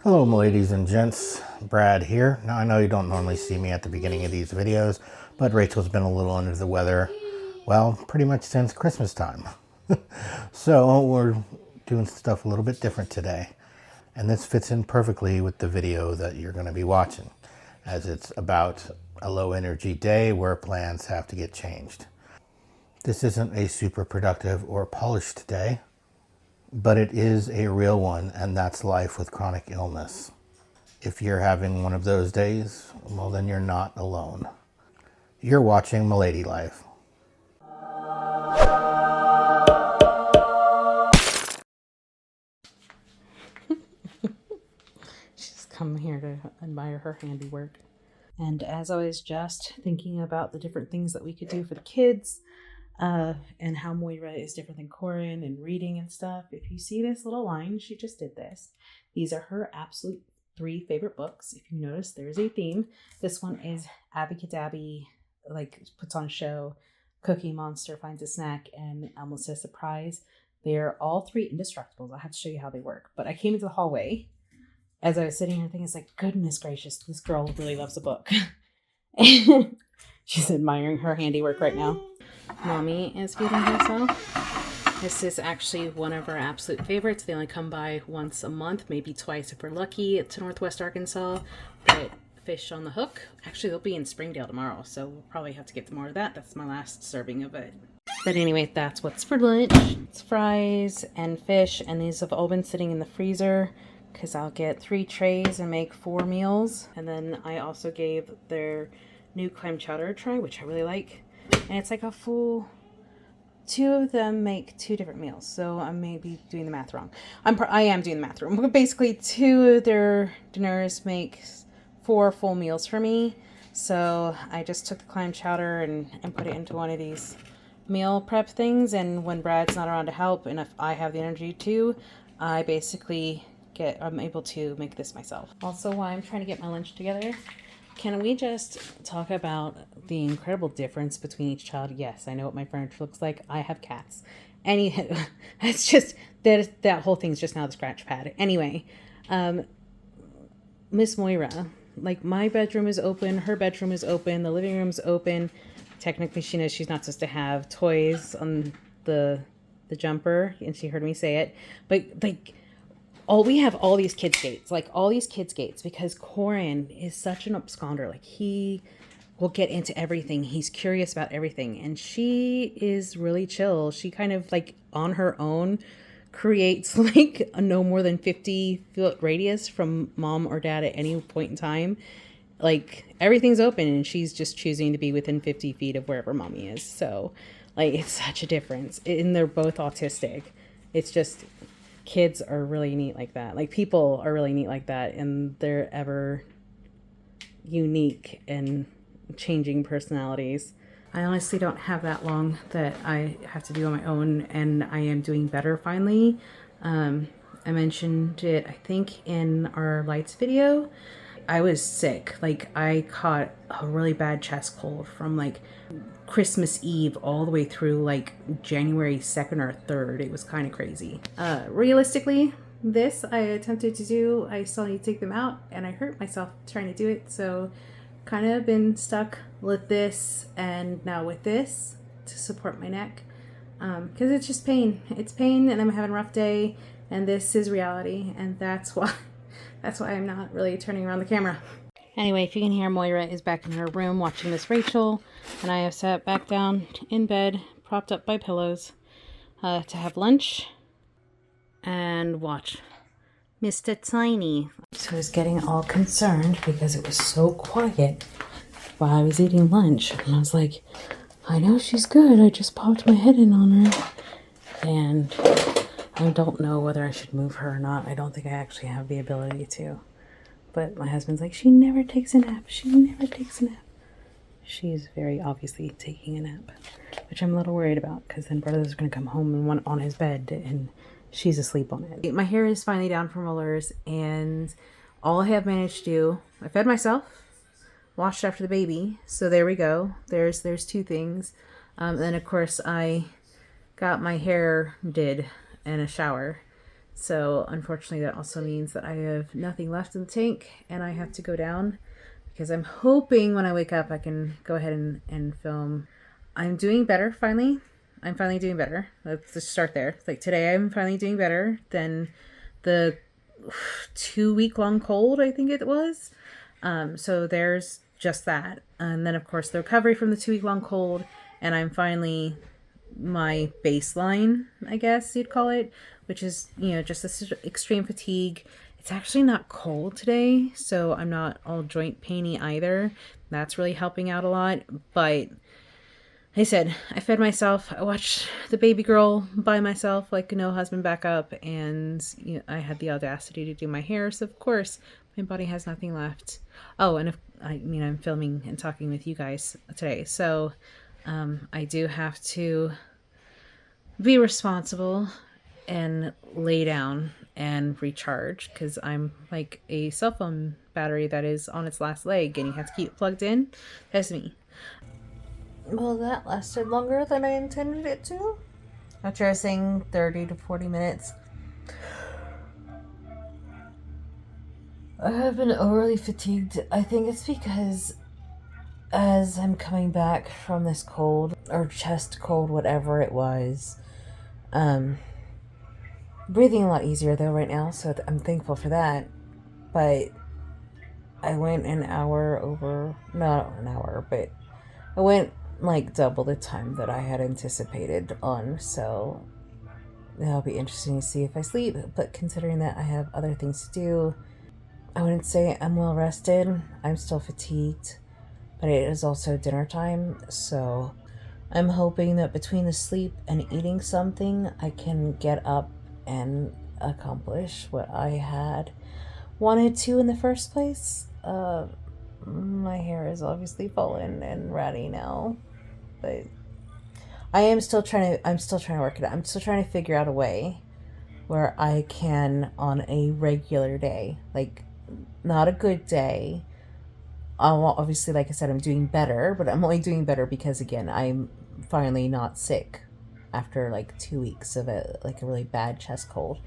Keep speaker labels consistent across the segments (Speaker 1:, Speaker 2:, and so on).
Speaker 1: Hello, my ladies and gents. Brad here. Now, I know you don't normally see me at the beginning of these videos, but Rachel's been a little under the weather, well, pretty much since Christmas time. So we're doing stuff a little bit different today. And this fits in perfectly with the video that you're going to be watching, as it's about a low energy day where plans have to get changed. This isn't a super productive or polished day, but it is a real one, and that's life with chronic illness. If you're having one of those days, well, then you're not alone. You're watching Malady Life.
Speaker 2: She's come here to admire her handiwork. And as I was just thinking about the different things that we could do for the kids, and how Moira is different than Corin and reading and stuff, if you see this little line, she just did this. These are her absolute 3 favorite books. If you notice, there's a theme. This one is Abby Cadabby, puts on a show, Cookie Monster finds a snack, and Elmo says surprise. They're all 3 indestructibles. I have to show you how they work. But I came into the hallway as I was sitting here thinking, it's like, goodness gracious, this girl really loves a book. She's admiring her handiwork right now. Mommy is feeding herself. This is actually one of our absolute favorites. They only come by once a month, maybe twice if we're lucky, to Northwest Arkansas. But Fish on the Hook. Actually, they'll be in Springdale tomorrow, so we'll probably have to get more of that. That's my last serving of it. But anyway, that's what's for lunch. It's fries and fish, and these have all been sitting in the freezer because I'll get 3 trays and make 4 meals. And then I also gave their new clam chowder a try, which I really like. And it's like a full 2 of them make 2 different meals. So I may be doing the math wrong. I am doing the math wrong. Basically, 2 of their dinners make 4 full meals for me. So I just took the clam chowder and put it into one of these meal prep things. And when Brad's not around to help, and if I have the energy to, I basically I'm able to make this myself. Also, while I'm trying to get my lunch together, can we just talk about the incredible difference between each child? Yes, I know what my furniture looks like. I have cats. It's just that whole thing's just now the scratch pad. Anyway, Miss Moira, like, my bedroom is open, her bedroom is open, the living room's open. Technically, she knows she's not supposed to have toys on the jumper, and she heard me say it. But we have all these kids' gates, because Corin is such an absconder. Like, he will get into everything. He's curious about everything. And she is really chill. She kind of, on her own, creates, a no more than 50-foot radius from mom or dad at any point in time. Everything's open, and she's just choosing to be within 50 feet of wherever mommy is. So, it's such a difference. And they're both autistic. It's just... kids are really neat like that. People are really neat like that, and they're ever unique and changing personalities. I honestly don't have that long that I have to do on my own, and I am doing better finally. I mentioned it, I think, in our lights video. I was sick. I caught a really bad chest cold from Christmas Eve all the way through January 2nd or 3rd. It was kind of crazy. Realistically, this I attempted to do. I still need to take them out, and I hurt myself trying to do it. So kind of been stuck with this and now with this to support my neck. Because it's just pain. It's pain, and I'm having a rough day, and this is reality, and that's why I'm not really turning around the camera. Anyway, if you can hear, Moira is back in her room watching Miss Rachel, and I have sat back down in bed, propped up by pillows, to have lunch and watch Mr. Tiny. So I was getting all concerned because it was so quiet while I was eating lunch, and I was like, I know she's good. I just popped my head in on her, and I don't know whether I should move her or not. I don't think I actually have the ability to. But my husband's like, she never takes a nap. She never takes a nap. She's very obviously taking a nap, which I'm a little worried about, because then brother's going to come home and want on his bed, and she's asleep on it. My hair is finally down from rollers, and all I have managed to do, I fed myself, washed after the baby, so there we go. There's 2 things. Then, of course, I got my hair did in a shower. So unfortunately, that also means that I have nothing left in the tank and I have to go down, because I'm hoping when I wake up I can go ahead and film. I'm doing better finally. I'm finally doing better. Let's just start there. Like today, I'm finally doing better than the 2 week long cold, I think it was. So there's just that. And then, of course, the recovery from the 2 week long cold. And I'm finally my baseline, I guess you'd call it, which is, just this extreme fatigue. It's actually not cold today, so I'm not all joint painy either. That's really helping out a lot. But I said, I fed myself. I watched the baby girl by myself, like no husband back up, and I had the audacity to do my hair. So of course, my body has nothing left. Oh, and I'm filming and talking with you guys today, so I do have to be responsible and lay down and recharge, because I'm like a cell phone battery that is on its last leg and you have to keep it plugged in. That's me. Well, that lasted longer than I intended it to. After I was saying 30 to 40 minutes. I have been overly fatigued. I think it's because as I'm coming back from this cold, or chest cold, whatever it was, breathing a lot easier though right now, so I'm thankful for that. But I went an hour over, not an hour, but I went like double the time that I had anticipated on, so that'll be interesting to see if I sleep. But considering that I have other things to do, I wouldn't say I'm well rested. I'm still fatigued, but it is also dinner time, so I'm hoping that between the sleep and eating something, I can get up and accomplish what I had wanted to in the first place. My hair is obviously fallen and ratty now, but I'm still trying to work it out. I'm still trying to figure out a way where I can, on a regular day, like not a good day. Obviously, like I said, I'm doing better, but I'm only doing better because, again, I'm finally not sick after like 2 weeks of a really bad chest cold.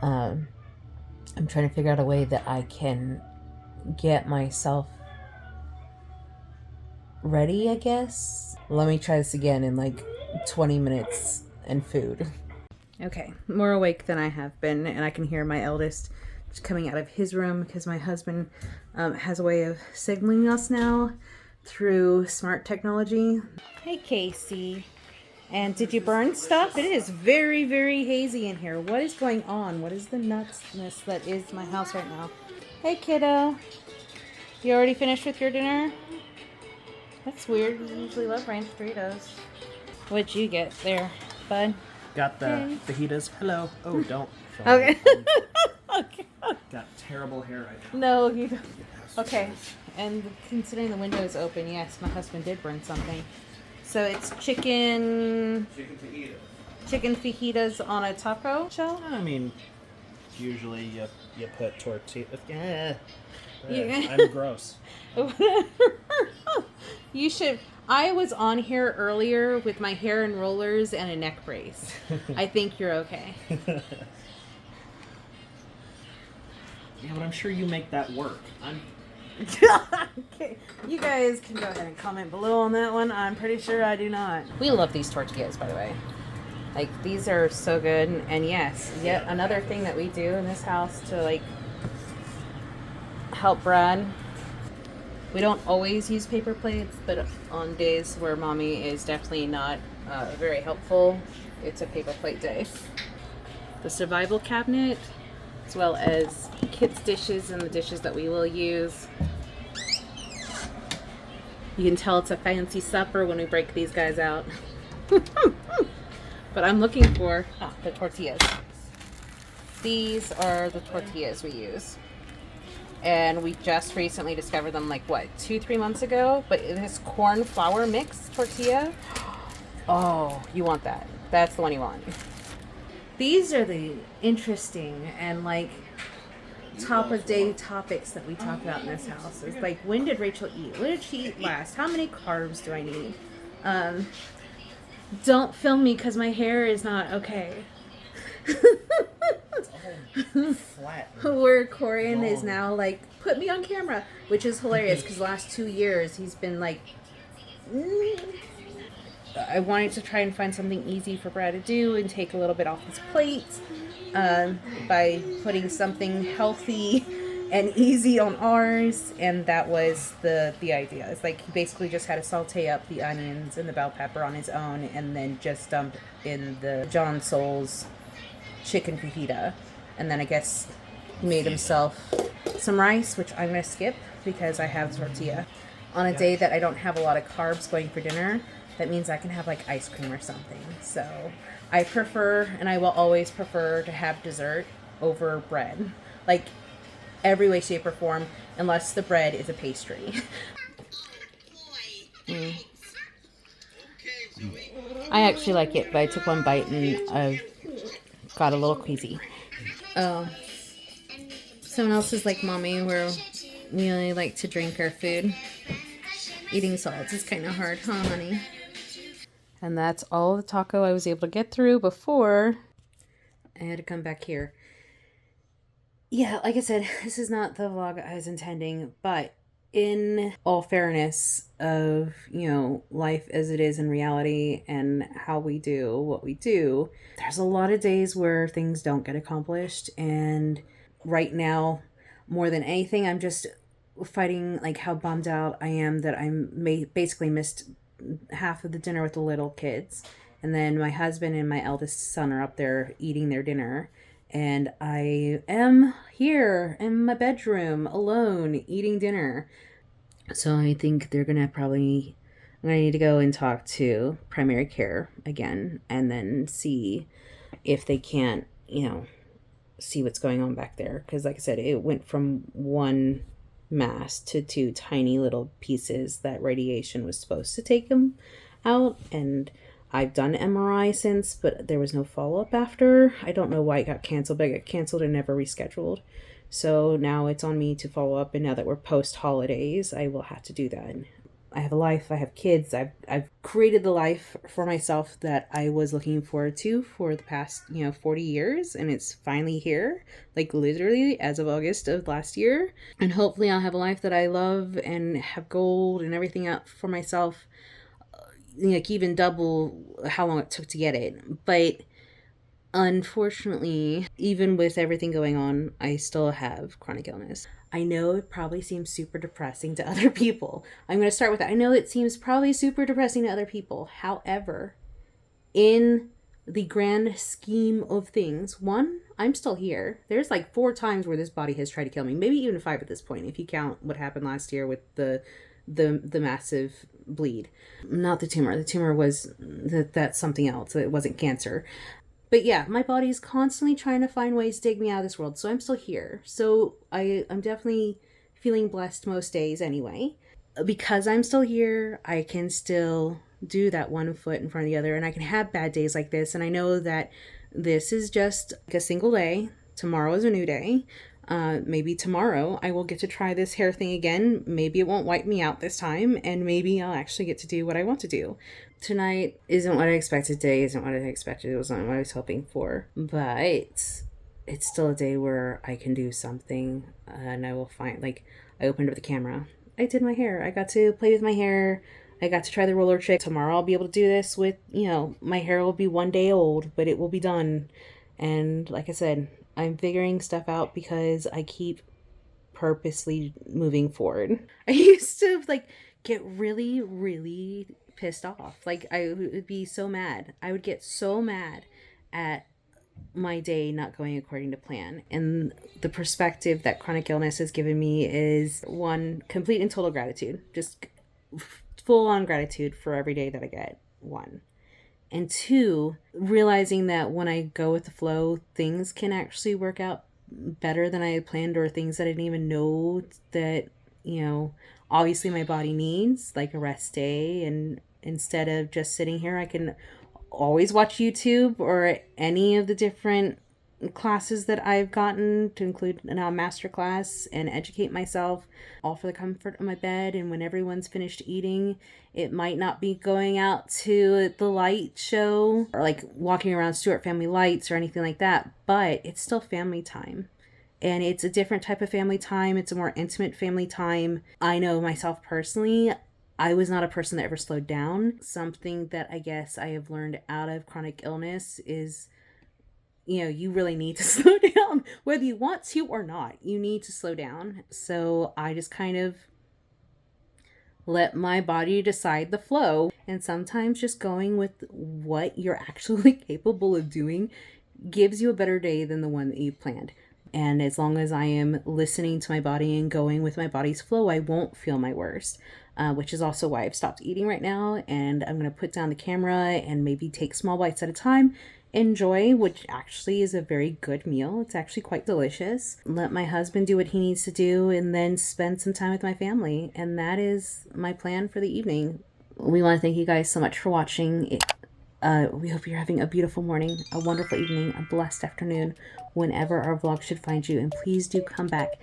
Speaker 2: I'm trying to figure out a way that I can get myself ready, I guess. Let me try this again in like 20 minutes and food. Okay, more awake than I have been, and I can hear my eldest just coming out of his room because my husband has a way of signaling us now through smart technology. Hey, Casey. And did you burn stuff? It is very, very hazy in here. What is going on? What is the nutsness that is my house right now? Hey, kiddo. You already finished with your dinner? That's weird. You usually love ranch Doritos. What'd you get there, bud?
Speaker 3: Got the fajitas. Hello. Oh, don't.
Speaker 2: Okay. Okay.
Speaker 3: Got terrible hair right now.
Speaker 2: No, you don't. Okay. And considering the window is open, yes, my husband did burn something. So it's chicken fajitas on a taco shell?
Speaker 3: I mean, usually you put tortilla.
Speaker 2: Yeah.
Speaker 3: I'm gross.
Speaker 2: You should. I was on here earlier with my hair in rollers and a neck brace. I think you're okay.
Speaker 3: Yeah, but I'm sure you make that work.
Speaker 2: Okay. You guys can go ahead and comment below on that one. I'm pretty sure I do not. We love these tortillas, by the way. Like, these are so good. And yes, yet another thing that we do in this house to, like, help Brad. We don't always use paper plates, but on days where mommy is definitely not very helpful, it's a paper plate day. The survival cabinet, as well as kids' dishes and the dishes that we will use. You can tell it's a fancy supper when we break these guys out. But I'm looking for the tortillas. These are the tortillas we use. And we just recently discovered them, like, what, 2-3 months ago? But this corn flour mix tortilla, oh, you want that. That's the one you want. These are the interesting and, like, top of day topics that we talk about in this house. It's like, when did Rachel eat? What did she eat last? How many carbs do I need? Don't film me because my hair is not okay.
Speaker 3: Flat.
Speaker 2: Where Corian is now like, put me on camera, which is hilarious because the last 2 years he's been like, I wanted to try and find something easy for Brad to do and take a little bit off his plate by putting something healthy and easy on ours, and that was the idea. It's like he basically just had to saute up the onions and the bell pepper on his own and then just dump in the John Soul's chicken fajita, and then I guess he made himself some rice, which I'm going to skip because I have tortilla. On a day that I don't have a lot of carbs going for dinner, that means I can have like ice cream or something. So I prefer, and I will always prefer, to have dessert over bread. Like every way, shape, or form, unless the bread is a pastry. I actually like it, but I took one bite and I got a little queasy. Oh. Someone else is like Mommy, where we only like to drink our food. Eating solids is kind of hard, huh, honey? And that's all the taco I was able to get through before I had to come back here. Yeah, like I said, this is not the vlog I was intending, but in all fairness of, life as it is in reality and how we do what we do, there's a lot of days where things don't get accomplished. And right now, more than anything, I'm just fighting like how bummed out I am that basically missed half of the dinner with the little kids, and then my husband and my eldest son are up there eating their dinner, and I am here in my bedroom alone eating dinner. So I think I'm gonna need to go and talk to primary care again and then see if they can't see what's going on back there, because like I said, it went from one mass to 2 tiny little pieces that radiation was supposed to take them out. And I've done MRI since, but there was no follow-up after. I don't know why it got canceled, but it got canceled and never rescheduled. So now it's on me to follow up, and now that we're post holidays, I will have to do that. I have a life, I have kids, I've created the life for myself that I was looking forward to for the past 40 years, and it's finally here, like literally as of August of last year. And hopefully I'll have a life that I love and have gold and everything up for myself, like even double how long it took to get it. But unfortunately, even with everything going on, I still have chronic illness. I know it probably seems super depressing to other people. I'm going to start with that. I know it seems probably super depressing to other people. However, in the grand scheme of things, one, I'm still here. There's like 4 times where this body has tried to kill me. Maybe even 5 at this point, if you count what happened last year with the massive bleed. Not the tumor. The tumor was, that's something else. It wasn't cancer. But yeah, my body's constantly trying to find ways to dig me out of this world. So I'm still here. So I'm definitely feeling blessed most days anyway. Because I'm still here, I can still do that one foot in front of the other. And I can have bad days like this. And I know that this is just like a single day. Tomorrow is a new day. Maybe tomorrow I will get to try this hair thing again. Maybe it won't wipe me out this time. And maybe I'll actually get to do what I want to do. Tonight isn't what I expected. Today isn't what I expected. It wasn't what I was hoping for. But it's still a day where I can do something. And I will find, like, I opened up the camera. I did my hair. I got to play with my hair. I got to try the roller trick. Tomorrow I'll be able to do this with, my hair will be 1 day old, but it will be done. And like I said, I'm figuring stuff out because I keep purposely moving forward. I used to, get really, really pissed off. I would be so mad. I would get so mad at my day not going according to plan. And the perspective that chronic illness has given me is, 1, complete and total gratitude. Just full on gratitude for every day that I get. 1. And 2, realizing that when I go with the flow, things can actually work out better than I had planned, or things that I didn't even know that, obviously my body needs, like a rest day. And instead of just sitting here, I can always watch YouTube or any of the different classes that I've gotten, to include now a master class, and educate myself, all for the comfort of my bed. And when everyone's finished eating, it might not be going out to the light show or like walking around Stewart Family Lights or anything like that, but it's still family time. And it's a different type of family time. It's a more intimate family time. I know myself personally, I was not a person that ever slowed down. Something that I guess I have learned out of chronic illness is, you really need to slow down, whether you want to or not. You need to slow down. So I just kind of let my body decide the flow. And sometimes just going with what you're actually capable of doing gives you a better day than the one that you planned. And as long as I am listening to my body and going with my body's flow, I won't feel my worst, which is also why I've stopped eating right now. And I'm going to put down the camera and maybe take small bites at a time, enjoy, which actually is a very good meal. It's actually quite delicious. Let my husband do what he needs to do, and then spend some time with my family. And that is my plan for the evening. We want to thank you guys so much for watching. We hope you're having a beautiful morning, a wonderful evening, a blessed afternoon, whenever our vlog should find you. And please do come back